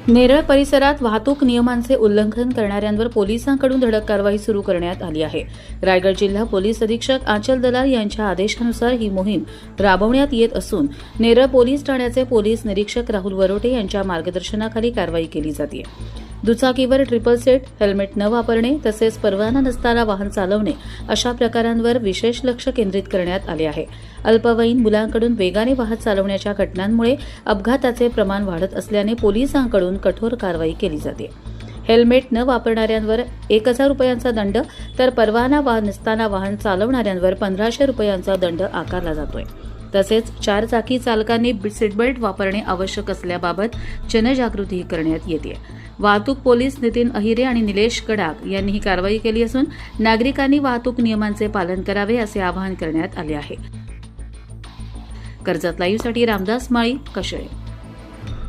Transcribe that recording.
नेरळ परिसरात वाहतूक नियमांचे उल्लंघन करणाऱ्यांवर पोलिसांकडून धडक कारवाई सुरू करण्यात आली आहे। रायगड जिल्हा पोलीस अधीक्षक आंचल दलाल यांच्या आदेशानुसार ही मोहीम राबवण्यात येत असून नेरळ पोलीस ठाण्याचे पोलीस निरीक्षक राहुल वरोटे यांच्या मार्गदर्शनाखाली कारवाई केली जाते। दुचाकीवर ट्रिपल सीट, हेल्मेट न वापरणे तसेच परवाना नसताना वाहन चालवणे अशा प्रकारांवर विशेष लक्ष केंद्रित करण्यात आले आहे। अल्पवयीन मुलांकडून वेगाने वाहन चालवण्याच्या घटनांमुळे अपघाताचे प्रमाण वाढत असल्याने पोलिसांकडून कठोर कारवाई केली जाते। हेल्मेट न वापरणाऱ्यांवर 1000 रुपयांचा दंड तर परवाना नसताना वाहन चालवणाऱ्यांवर 1500 रुपयांचा दंड आकारला जातोय। तसेच 4 चाकी चालकांनी सीटबेल्ट वापरणे आवश्यक असल्याबाबत जनजागृती करण्यात येते। वाहतूक पोलीस नितीन अहिरे आणि निलेश कडाक यांनी ही कारवाई केली असून नागरिकांनी वाहतूक नियमांचे पालन करावे असे आवाहन करण्यात आले आहे। कर्जत लाईव्हसाठी रामदास माळी, कशळे।